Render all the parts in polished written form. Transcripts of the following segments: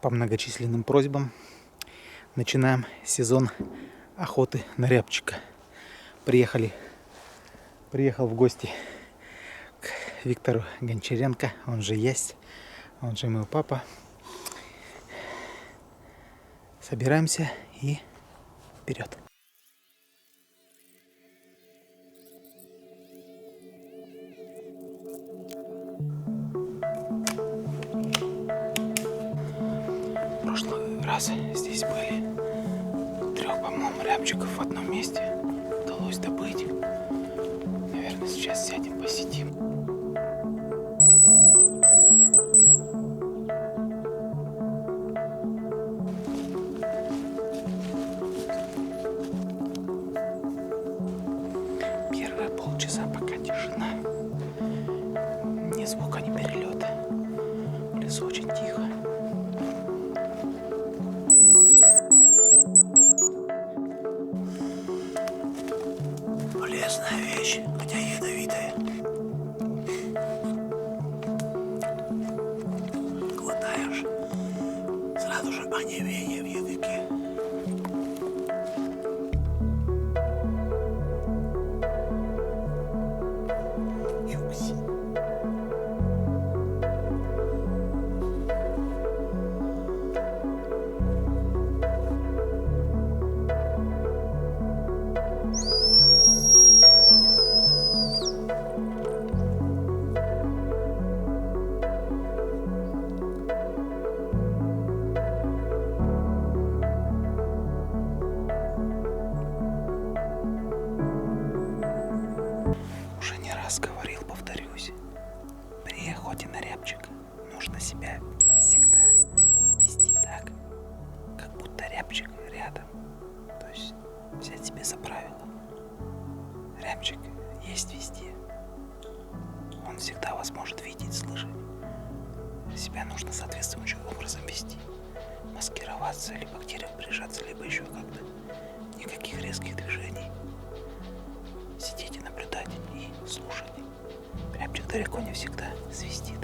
По многочисленным просьбам начинаем сезон охоты на рябчика. Приехал в гости к Виктору Гончаренко, он же есть, он же мой папа. Собираемся и вперед. В прошлый раз здесь были 3, по-моему, рябчиков в одном месте. Удалось добыть. Наверное, сейчас сядем, посидим. Первые полчаса пока тишина. Ни звука, ни перелета. В лесу очень тихо. Полезная вещь, хотя ядовитая. Глотаешь, сразу же онемение в языке. Юкси. Уже не раз говорил, повторюсь, при охоте на рябчика нужно себя всегда вести так, как будто рябчик рядом. То есть взять себе за правило. Рябчик есть везде. Он всегда вас может видеть, слышать. Себя нужно соответствующим образом вести. Маскироваться, либо к дереву прижаться, либо еще как-то. Никаких резких движений. Сидеть и наблюдать, и слушать. Рябчик далеко не всегда свистит.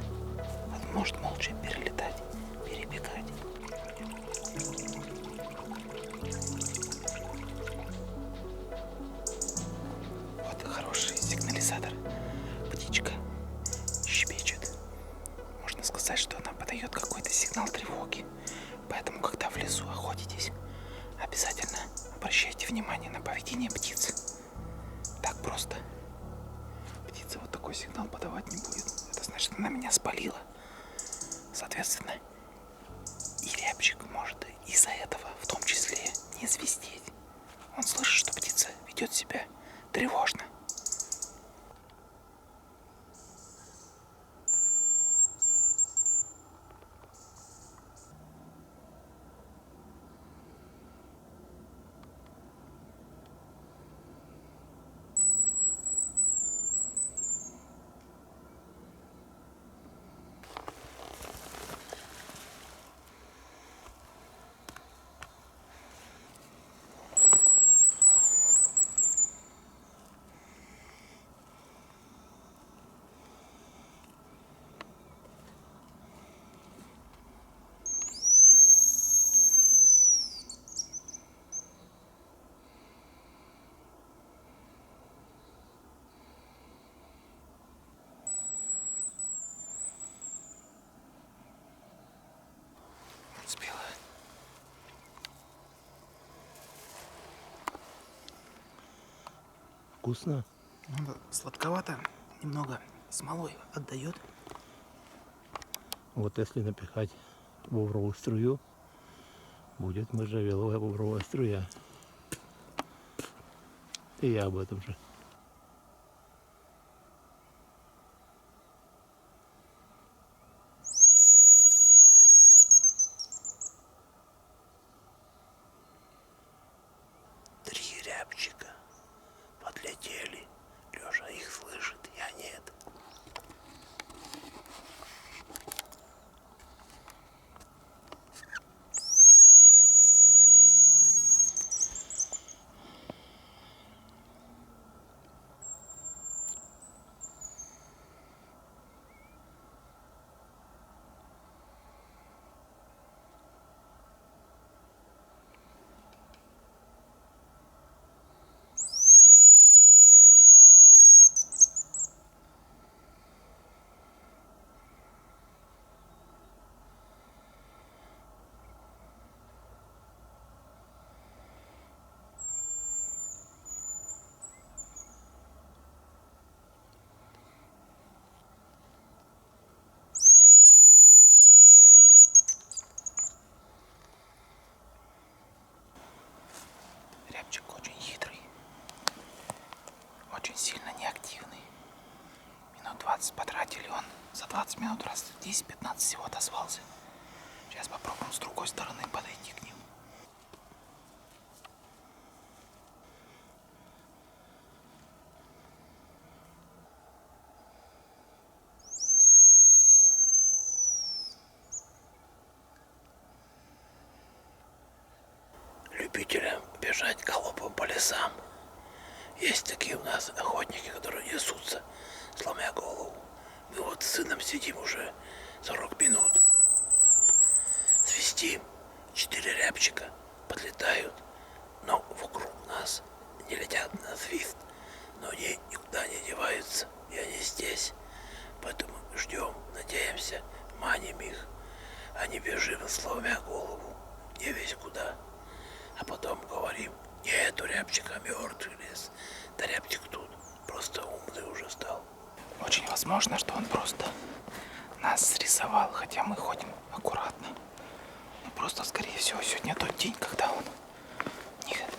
Он может молча перелетать, перебегать. Вот хороший сигнализатор. Птичка щебечет. Можно сказать, что она подает какой-то сигнал тревоги. Поэтому, когда в лесу охотитесь, обязательно обращайте внимание на поведение птицы. Так просто. Птица вот такой сигнал подавать не будет. Это значит, она меня спалила. Соответственно, и рябчик может из-за этого в том числе не свистеть. Он слышит, что птица ведет себя тревожно. Успела. Вкусно? Ну, сладковато, немного смолой отдает. Вот если напихать бобровую струю, будет можжевеловая бобровая струя. И я об этом же. Три рябчика подлетели. Лёша их слышит, я нет. сильно неактивный. Минут 20 потратили, он за 20 минут раз 10-15 всего отозвался. Сейчас попробуем с другой стороны подойти к ним. Любителям бежать галопом по лесам. Есть такие у нас охотники, которые несутся, сломя голову. Мы вот с сыном сидим уже 40 минут. Свистим, 4 рябчика подлетают, но вокруг нас не летят на свист, но они никуда не деваются, и они здесь. Поэтому ждем, надеемся, маним их, а не бежим, сломя голову, не весь куда. А потом говорим, нет, у рябчика мертвый лес, да рябчик тут просто умный уже стал. Очень возможно, что он просто нас срисовал, хотя мы ходим аккуратно. Но просто, скорее всего, сегодня тот день, когда он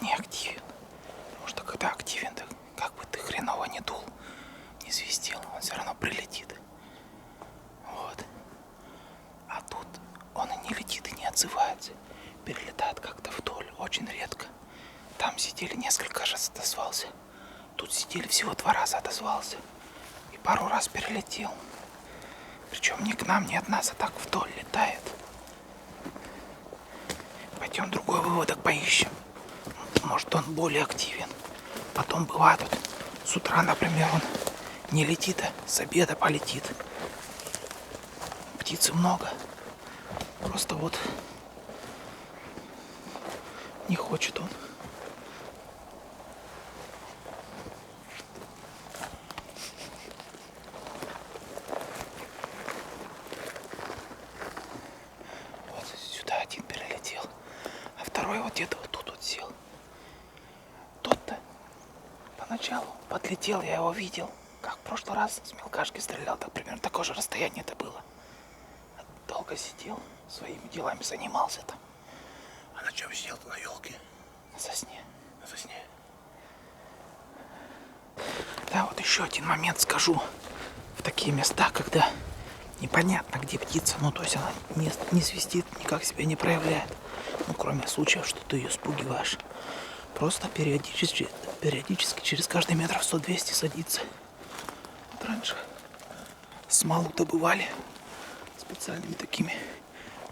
не активен. Потому что когда активен, то как бы ты хреново не дул, не свистел, он все равно прилетит. Вот. А тут он и не летит, и не отзывается. Перелетает как-то вдоль, очень редко. Там сидели несколько раз, отозвался. Тут сидели всего 2 раза, отозвался. И пару раз перелетел. Причем не к нам, не от нас, а так вдоль летает. Пойдем другой выводок поищем. Может, он более активен. Потом бывает, вот, с утра, например, он не летит, а с обеда полетит. Птицы много. Просто вот не хочет он. Вот сюда один перелетел, а второй вот где-то вот тут вот сел. Тот-то поначалу подлетел, я его видел, как в прошлый раз с мелкашки стрелял, так примерно такое же расстояние это было. Долго сидел, своими делами занимался там. А на чем сидел-то, на елке? На сосне. На сосне. Да, вот еще один момент скажу. В такие места, когда непонятно, где птица, ну то есть она не свистит, никак себя не проявляет. Ну, кроме случаев, что ты ее спугиваешь. Просто периодически через каждый метров 100-200 садится. Вот раньше смолу добывали специальными такими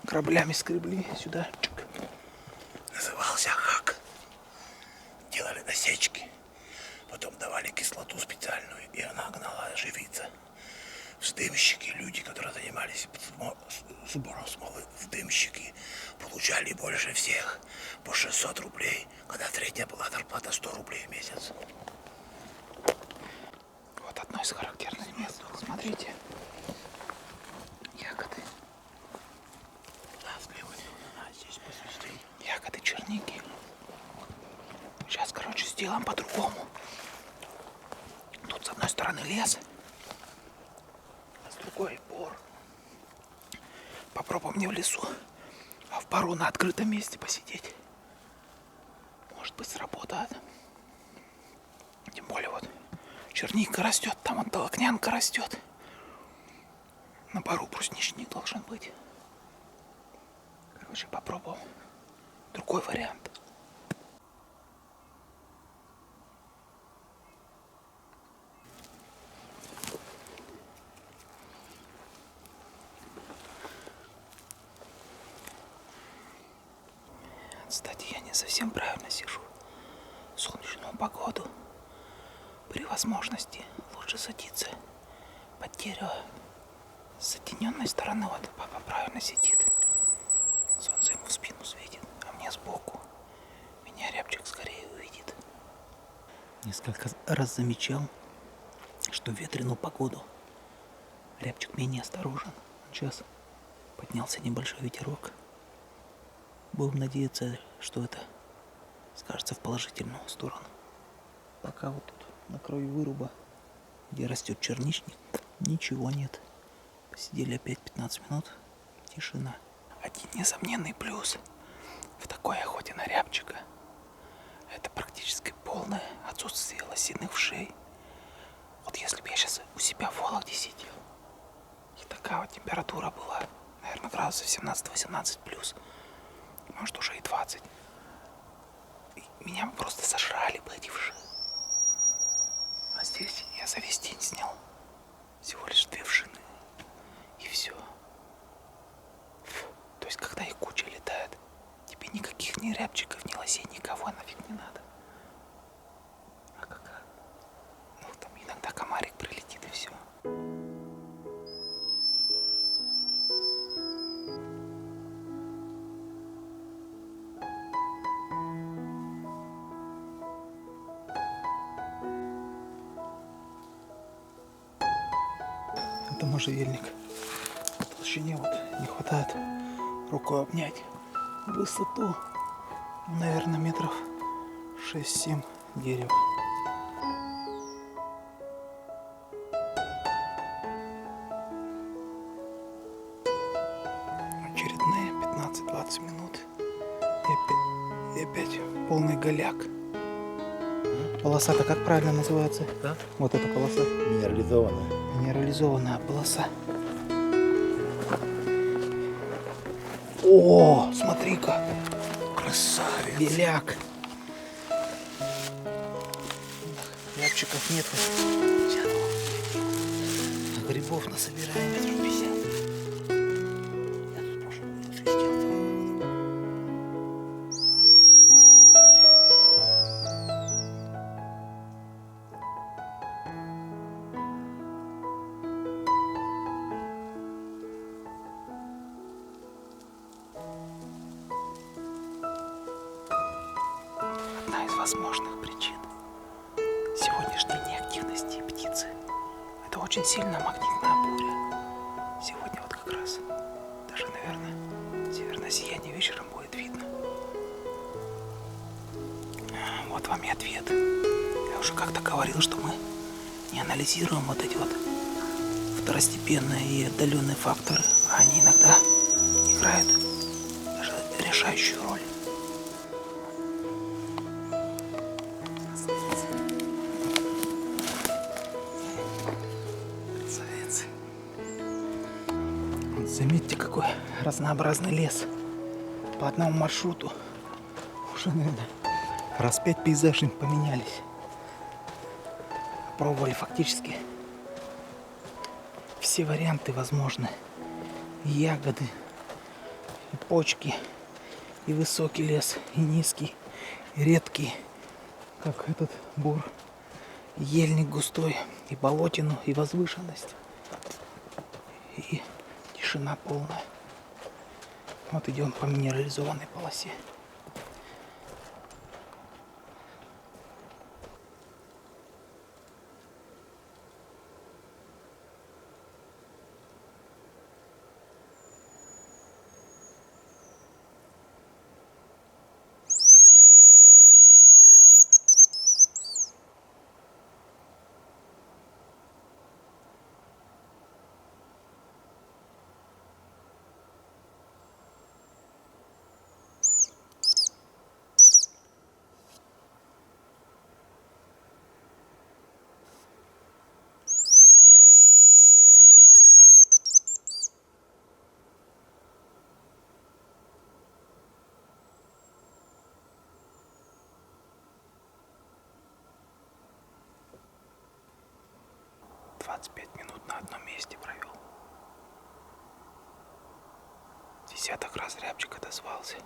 граблями, скребли сюда. Чик. Назывался хак. Делали насечки. Потом давали кислоту специальную, и она гнала живица. Вздымщики, люди, которые занимались сбором смолы, вздымщики, получали больше всех по 600 рублей, когда средняя была зарплата 100 рублей в месяц. Вот одно из характерных мест. Смотрите. Ягоды. Да, слева. А здесь посвистели. Ягоды черники. Сейчас, короче, сделаем по-другому. Тут с одной стороны лес, а с другой бор. Попробуем не в лесу, а в бору на открытом месте посидеть. Может быть, сработает. Тем более вот черника растет, там вот толокнянка растет. На бору брусничник должен быть. Короче, попробуем другой вариант. Кстати, я не совсем правильно сижу. В солнечную погоду при возможности лучше садиться под дерево. С соединенной стороны вот папа правильно сидит. Солнце ему в спину светит, а мне сбоку. Меня рябчик скорее увидит. Несколько раз замечал, что в ветреную погоду рябчик менее осторожен. Сейчас поднялся небольшой ветерок. Будем надеяться, что это скажется в положительную сторону. Пока вот тут на краю выруба, где растет черничник, ничего нет. Посидели опять 15 минут, тишина. Один несомненный плюс в такой охоте на рябчика — это практически полное отсутствие лосиных вшей. Вот если бы я сейчас у себя в Вологде сидел, и такая вот температура была, наверное, градусов 17-18 плюс, может уже и 20. И меня бы просто сожрали бы эти вши. А здесь я за весь день снял всего лишь 2 вшины. И все. То есть, когда их куча летает, тебе никаких ни рябчиков, ни лосей, никого нафиг не надо. А какая? Ну, там иногда комарик прилетит и все. Это можжевельник. В толщине вот не хватает рукой обнять высоту, наверное, метров 6-7 дерева. Очередные 15-20 минут. И опять полный голяк. Полоса-то как правильно называется? Да? Вот эта полоса. Минерализованная. Минерализованная полоса. О, смотри-ка. Красавец. Беляк. Рябчиков нет. А грибов насобираем метров 50. Я тут прошлый год свистел. Одна из возможных причин сегодняшней неактивности птицы — это очень сильная магнитная буря. Сегодня вот как раз даже, наверное, северное сияние вечером будет видно. Вот вам и ответ. Я уже как-то говорил, что мы не анализируем вот эти вот второстепенные и отдаленные факторы, а они иногда играют даже решающую роль. Красавец. Вот заметьте, какой разнообразный лес. По одному маршруту уже, наверное, раз 5 пейзажей поменялись. Пробовали фактически все варианты возможны. И ягоды, и почки, и высокий лес, и низкий, и редкий, как этот бур, и ельник густой, и болотину, и возвышенность, и тишина полная. Вот идем по минерализованной полосе. — 25 минут на одном месте провел. Десяток раз рябчик отозвался.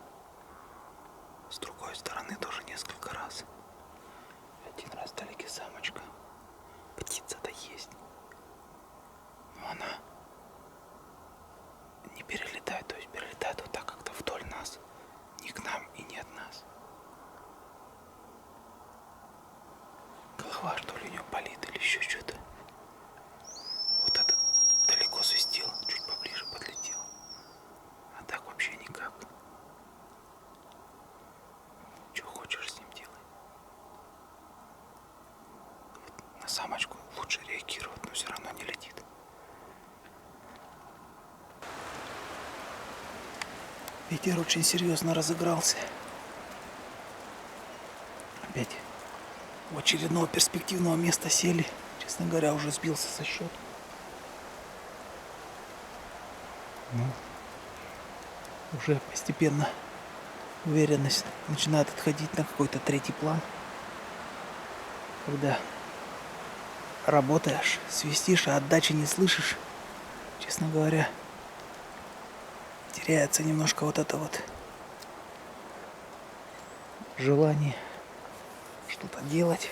С другой стороны тоже несколько раз. Один раз вдалеке самочка. Птица-то есть. Но она не перелетает, то есть перелетает вот так как-то вдоль нас. Не к нам и не от нас. Голова что ли у нее болит или еще что-то. Вот этот далеко свистел, чуть поближе подлетел. А так вообще никак. Что хочешь с ним делай. Вот на самочку лучше реагировать, но все равно не летит. Ветер очень серьезно разыгрался. Опять у очередного перспективного места сели. Честно говоря, уже сбился со счета. Ну, уже постепенно уверенность начинает отходить на какой-то третий план. Когда работаешь, свистишь, а отдачи не слышишь, честно говоря, теряется немножко вот это вот желание что-то делать.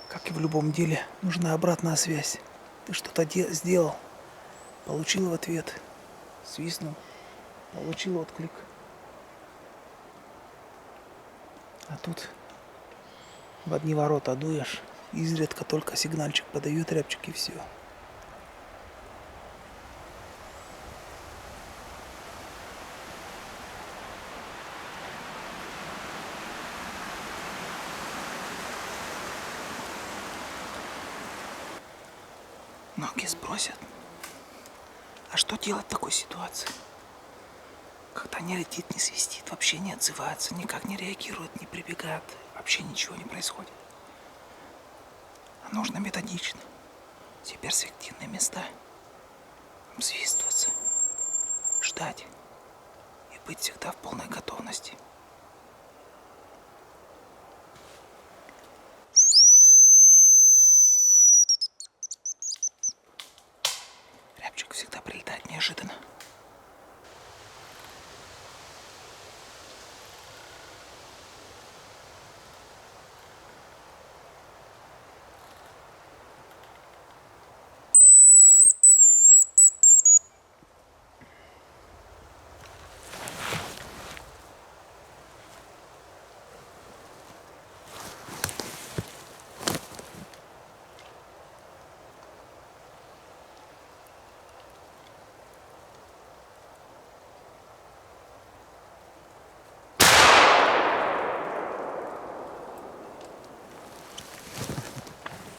Как и в любом деле, нужна обратная связь. Ты что-то сделал, получил в ответ, свистнул, получил отклик. А тут в одни ворота дуешь, изредка только сигнальчик подает рябчик и все. Многие спросят, а что делать в такой ситуации? Когда не летит, не свистит, вообще не отзывается, никак не реагирует, не прибегает, вообще ничего не происходит. А нужно методично, все перспективные места, взвистываться, ждать и быть всегда в полной готовности. Рябчик всегда прилетает неожиданно.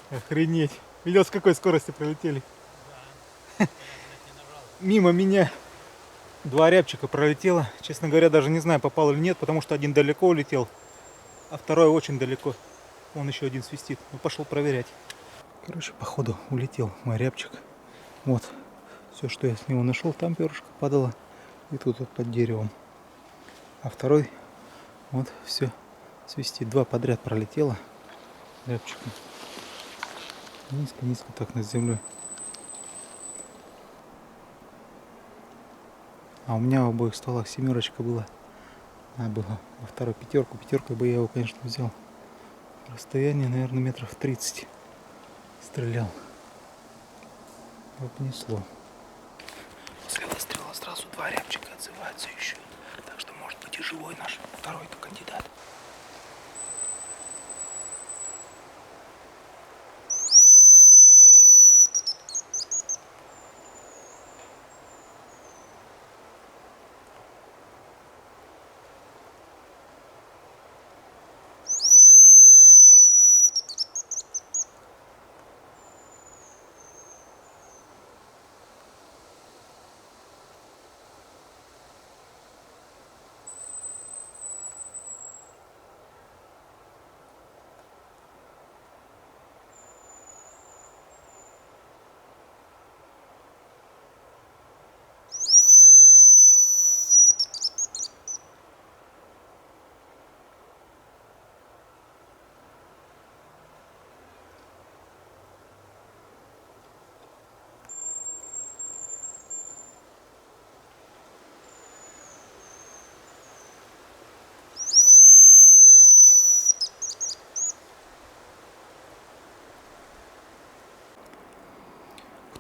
Охренеть. Видел, с какой скоростью пролетели? Мимо меня 2 рябчика пролетело. Честно говоря, даже не знаю, попал или нет, потому что один далеко улетел, а второй очень далеко. Он еще один свистит. Ну, пошел проверять. Короче, походу улетел мой рябчик. Вот. Все, что я с него нашел, там перышко падало. И тут вот под деревом. А второй, вот, все свистит. 2 подряд пролетело рябчика. Низко-низко так над землей. А у меня в обоих стволах 7 была. Надо было во второй 5. Пятеркой бы я его, конечно, взял. Расстояние, наверное, метров 30 стрелял. Вот несло. После выстрела сразу 2 рябчика отзываются еще. Так что может быть и живой наш второй-то кандидат.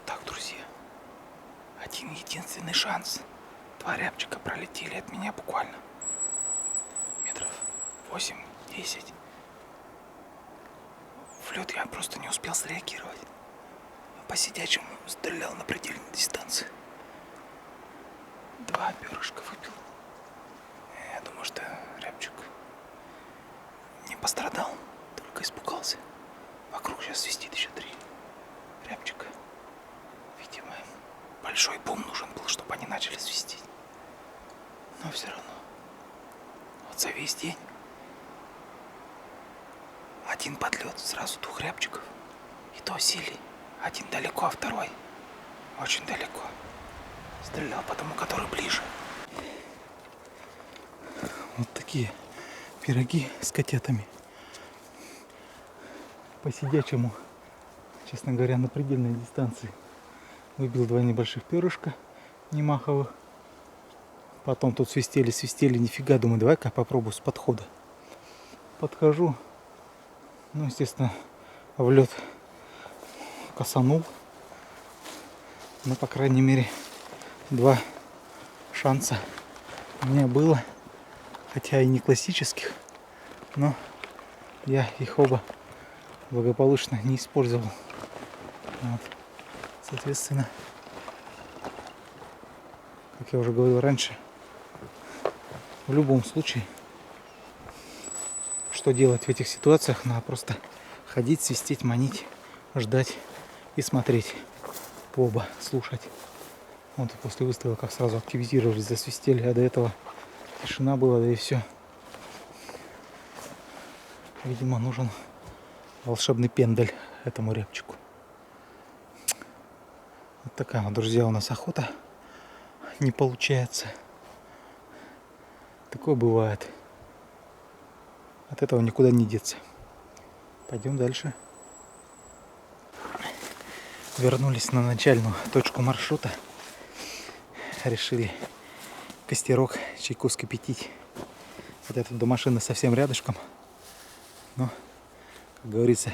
Так, друзья, один единственный шанс. 2 рябчика пролетели от меня буквально метров 8-10. В лед я просто не успел среагировать. По сидячему стрелял на предельной дистанции. 2 перышка выпил. Я думаю, что рябчик не пострадал, только испугался. Вокруг сейчас свистит еще 3 рябчика. Видимо, им большой бум нужен был, чтобы они начали свистеть. Но все равно. Вот за весь день один подлет, сразу 2 рябчиков. И то силий. Один далеко, а второй очень далеко. Стрелял по тому, который ближе. Вот такие пироги с котятами. По сидячему, честно говоря, на предельной дистанции. Выбил 2 небольших перышка немаховых. Потом тут свистели, нифига, думаю, давай-ка попробую с подхода. Подхожу, ну, естественно, в лед косанул. Но, по крайней мере, 2 шанса у меня было. Хотя и не классических, но я их оба благополучно не использовал. Вот. Соответственно, как я уже говорил раньше, в любом случае, что делать в этих ситуациях, надо просто ходить, свистеть, манить, ждать и смотреть в оба, слушать. Вот и после выстрела как сразу активизировались, засвистели, а до этого тишина была, да и все. Видимо, нужен волшебный пендель этому рябчику. Вот такая вот, друзья, у нас охота. Не получается. Такое бывает. От этого никуда не деться. Пойдем дальше. Вернулись на начальную точку маршрута. Решили костерок, чайку скипятить. Вот это до машины совсем рядышком. Но, как говорится,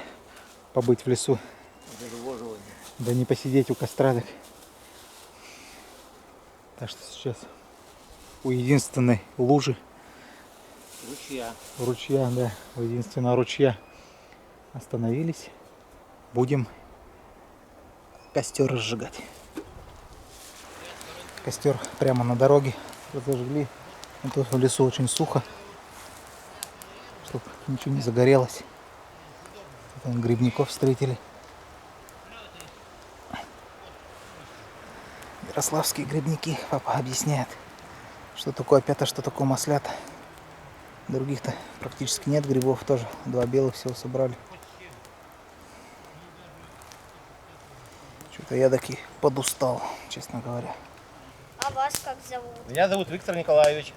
побыть в лесу, да не посидеть у костра. Так что сейчас у единственной лужи, ручья, да, у единственного ручья остановились. Будем костер разжигать. Костер прямо на дороге разожгли. Тут в лесу очень сухо, чтобы ничего не загорелось. Там грибников встретили. Ярославские грибники, папа объясняет, что такое опята, что такое маслята. Других-то практически нет грибов, тоже 2 белых всего собрали. Что-то я таки подустал, честно говоря. А вас как зовут? Меня зовут Виктор Николаевич.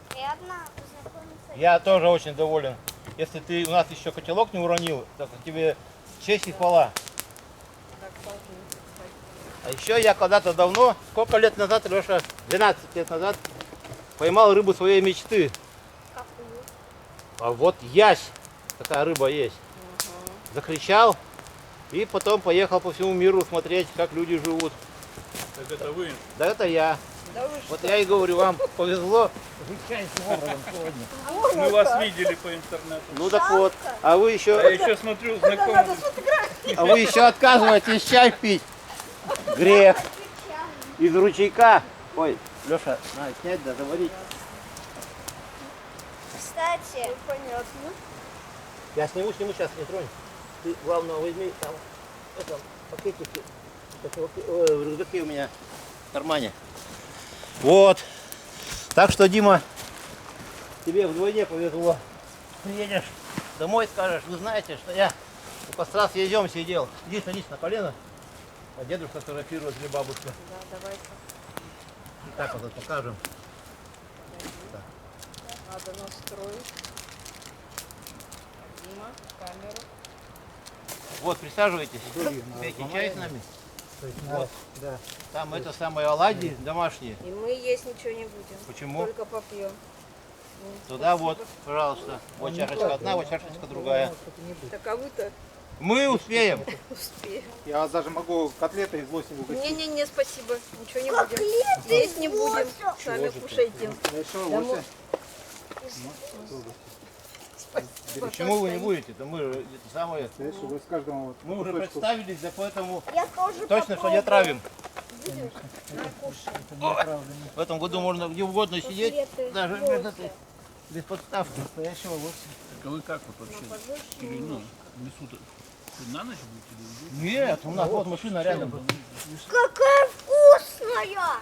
Приятно познакомиться. Я тоже очень доволен. Если ты у нас еще котелок не уронил, так тебе честь и хвала. А еще я когда-то давно, сколько лет назад, Леша, 12 лет назад, поймал рыбу своей мечты. Какую? А вот ясь, такая рыба есть. Закричал и потом поехал по всему миру смотреть, как люди живут. Так это вы? Да это я. Вот я и говорю, вам повезло жить чайным образом сегодня. Мы вас видели по интернету. Ну так вот, а вы А я еще, еще смотрю, знакомый. отказываетесь чай пить. Грех. Из ручейка. Ой, Леша, надо снять, да, заварить. Кстати, понятно. Я сниму сейчас, не тронь. Ты, главное, возьми там, это, пакетики. В рюкзаке у меня в кармане. Вот. Так что, Дима, тебе вдвойне повезло. Приедешь домой, скажешь, вы знаете, что я у костра с яйцом сидел. Иди, садись на колено. А дедушка фотографирует или бабушка. Да, давайте. И так вот покажем. Надо настроить. Дима, камеру. Вот, присаживайтесь. Пейте чай с нами. Вот. Да. Там это самые оладьи домашние. И мы есть ничего не будем. Почему? Только попьем. Туда вот, пожалуйста. Вот чашечка одна, вот чашечка другая. Так а вы-то Мы успеем. успеем. Я вас даже могу котлеты из лоси угостить. Не-не-не, спасибо. Ничего не будем. Здесь не будем. Сами кушайте. Домой. Почему вы не будете? Это мы же это самое. Вы с каждого вот Мы уже кусочку. представились, да поэтому я тоже точно, что не травим. Неправда. В этом году можно где угодно сидеть, даже без подставки. Настоящего лося. Так а вы как вот вообще? Или ну, в лесу-то на ночь будете? Или Нет, у нас вот машина рядом. Какая вкусная!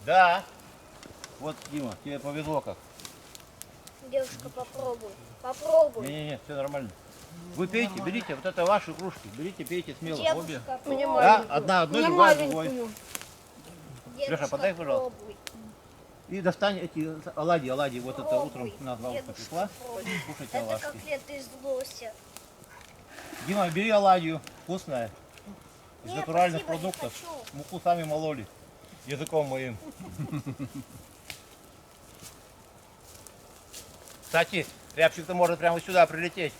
Да. Вот, Дима, тебе повезло как. Девушка, попробуй. Попробуй. Не-не-не, все нормально. Вы пейте, берите, вот это ваши кружки. Берите, пейте смело. Обе. Девушка, Мне попробуй. Да, одна одной, Мне другая другой. маленькую. Леша, Девушка, подай, пожалуйста. попробуй. И достань эти оладьи. Вот это Попробуй. утром на бабушка Дедушка, пришла. попробуй. Кушайте Это оладьи. котлеты из лося. Дима, бери оладью. Вкусная. Из Нет, натуральных спасибо, не продуктов. хочу. Муку сами мололи. Языком моим. Кстати, рябчик-то может прямо сюда прилететь.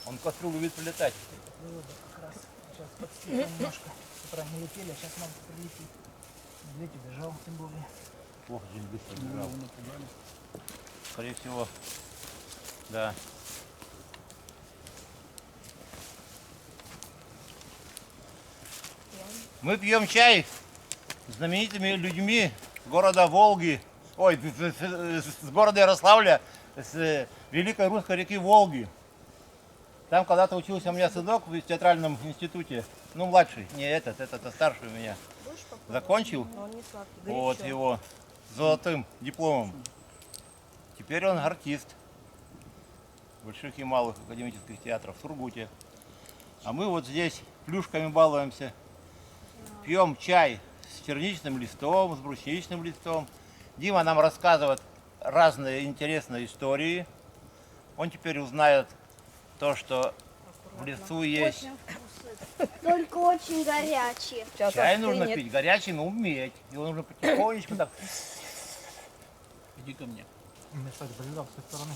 Он к костру любит прилетать. Как раз сейчас подстегнем немножко. С утра не летели, а сейчас нам прилетит. Медведь убежал, тем более. Ох, очень быстро бежал. Скорее всего, да. Мы пьем чай с знаменитыми людьми города Волги. Ой, с города Ярославля, с великой русской реки Волги. Там когда-то учился у меня сынок в театральном институте. Ну, младший, не этот старший у меня. Закончил. Но он не сладкий. Вот Горячо. его золотым дипломом. Теперь он артист больших и малых академических театров в Сургуте. А мы вот здесь плюшками балуемся. Пьем чай с черничным листом, с брусничным листом. Дима нам рассказывает разные интересные истории. Он теперь узнает то, что в лесу есть. Очень вкусный. Только очень горячий. Сейчас Чай нужно остынет. пить горячий, но уметь. Его нужно потихонечку так. Иди ко мне. У меня, кстати, прилетал с той стороны.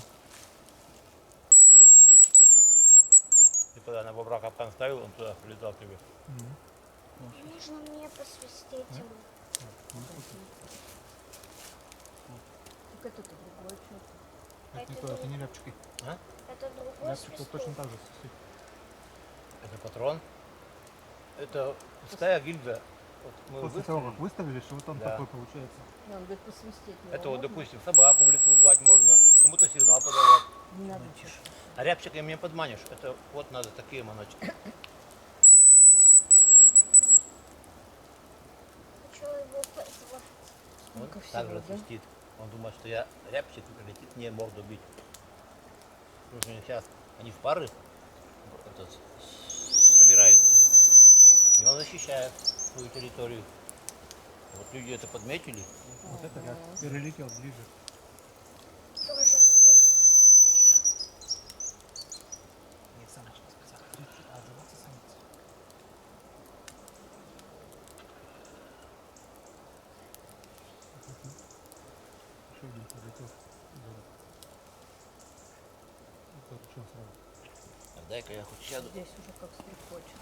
Ты когда на бобра капкан ставил, он туда прилетал к тебе. Нужно мне посвистеть ему. Так это другое что-то. Это не то, это не рябчики. Это другой Рябчик тут свисток. точно так же свистит. Это патрон. Это пустая гильза. Вот мы После того, выстрелили. как выставили, что вот он Да. такой получается. Надо говорит, посвистеть. его Это вот, можно? допустим, собаку в лесу звать можно, кому-то сигнал подавать. Не надо. А рябчика мне подманишь. Это вот надо такие маночки. Хочу его позвать. Он Сколько так же всего, да? свистит. Он думает, что я рябчик и прилетит мне морду бить. Потому что сейчас они в пары собираются. И он защищает свою территорию. Вот люди это подметили. Вот это как перелетел ближе. Тоже свист. Нет, самочка сказала. А отзываться самец. Еще один прилетел. Это что сразу? Дай-ка я хоть сяду. Здесь уже как стрекочет.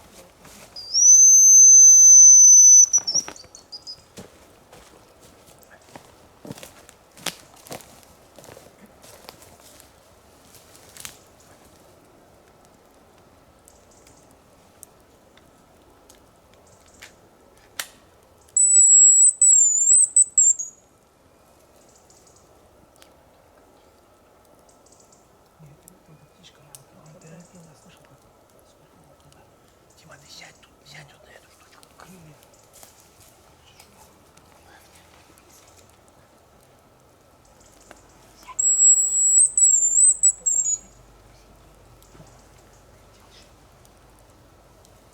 Нет, эта птичка, он перелетел, я слышал, как сколько вот туда. Дима, ты сядь тут, сядь вот на эту штучку. Крылья.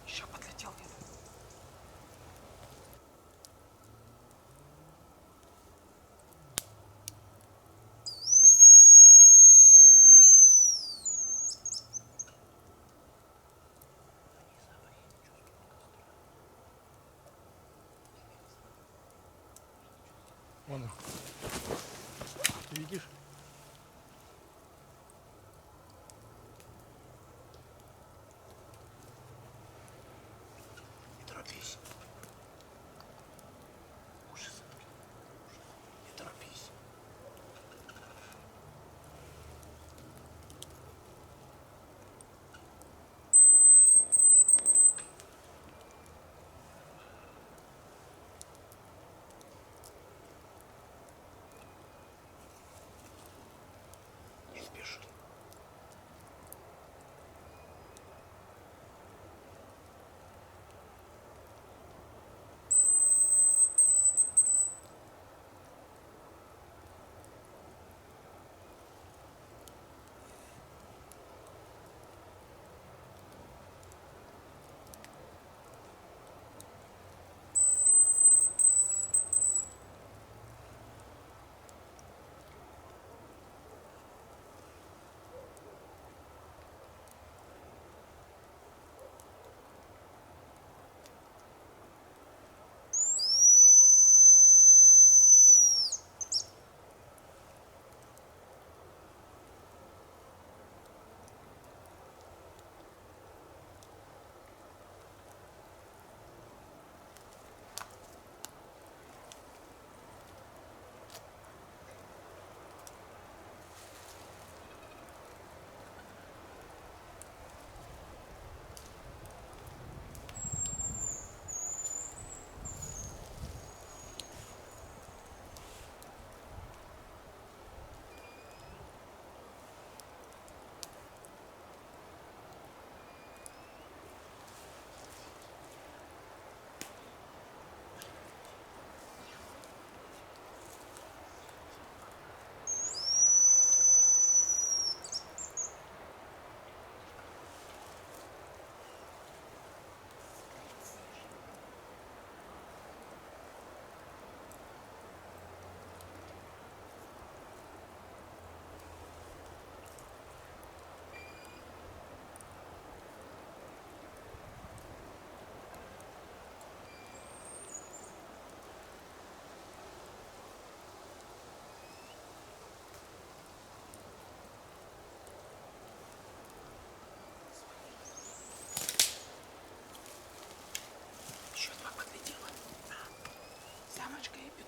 Еще подлетел где-то. Вон он. Ты видишь? Не торопись. Уши заткни. Не торопись.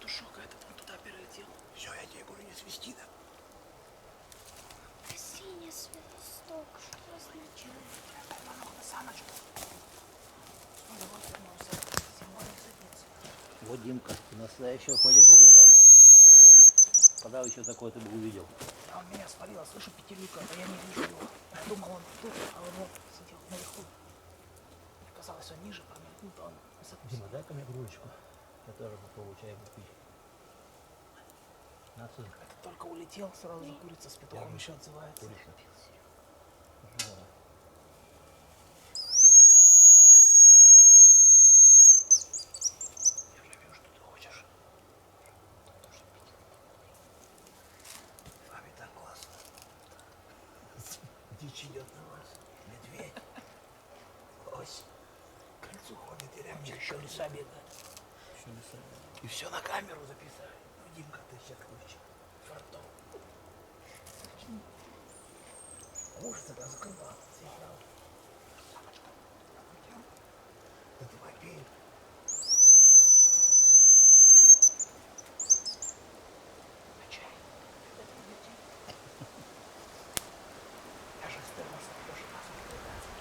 петушок, а этот он туда перелетел. Все, я тебе говорю, не свисти, да? Синий свисток, что означает? На самочку. Смотри, вот вернулся. Зимой не садится. Вот Димка, ты на следующей охоте побывал. Когда еще такое ты бы увидел? А он меня свалил, слышу петелюка, а я не вижу его. Я думал, он тут, а он вот сидел наверху. Мне казалось, он ниже промелькнул, а он высоко. Дима, дай-ка мне кружечку. Я тоже попробую чай попить. На отсюда. Это только улетел, сразу же курица с петухом еще отзывается. Курица. Я же вижу, что ты хочешь. С вами так классно. Дичь идет на вас. Медведь. Лось. К кольцу ходит и рябчик. Еще леса бегают. И все на камеру записали. Ну, Димка, ты сейчас ключ. Фартом. Может, тогда закрывал. Съехал. Да ты вопей. На чай. Я же с термосом тоже нас приглядаться.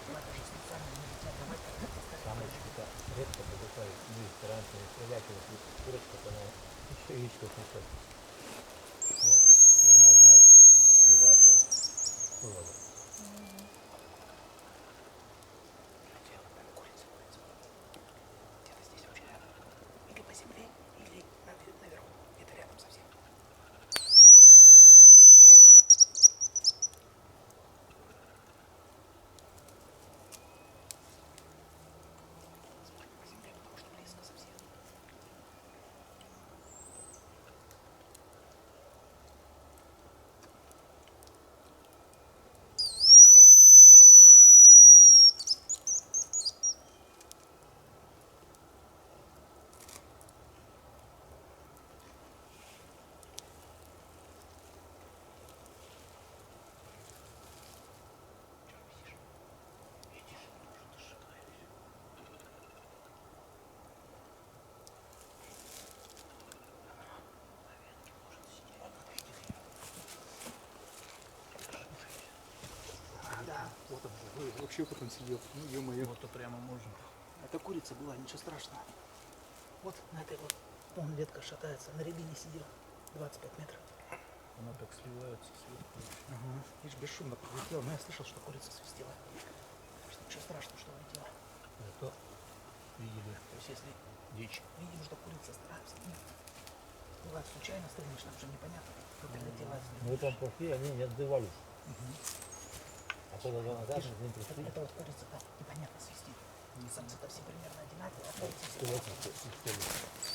Ладно же, специально не летят. Давай так. Самочки-то редко покупают. Мы стараемся не стрелять, вот курочка-то она еще яичко несет. Вот. И она одна вываживает. Вывода. Курица. Где-то здесь очень рядом. Или по земле, или наверху. Где-то рядом совсем. Смотри, по земле, потому что близко совсем. Вот он, вообще вот он сидел. Ну, ё-моё. Вот то прямо можно. Это курица была, ничего страшного. Вот на этой вот, вон ветка шатается, на рябине сидел. 25 метров. Она так сливается сверху. Ага. Видишь, бесшумно прилетела, но я слышал, что курица свистела. Так что ничего страшного, что улетела. Зато видели. То есть если Дичь. видим, что курица, стараемся. Нет. Бывает, случайно стрельнешь, нам же непонятно, кто прилетела. Мы там пошли, они не отзывались. А когда назад мы к ним пришли, Это вот курица-то непонятно свистит. Самцы-то все примерно одинаковые, а курица то все вот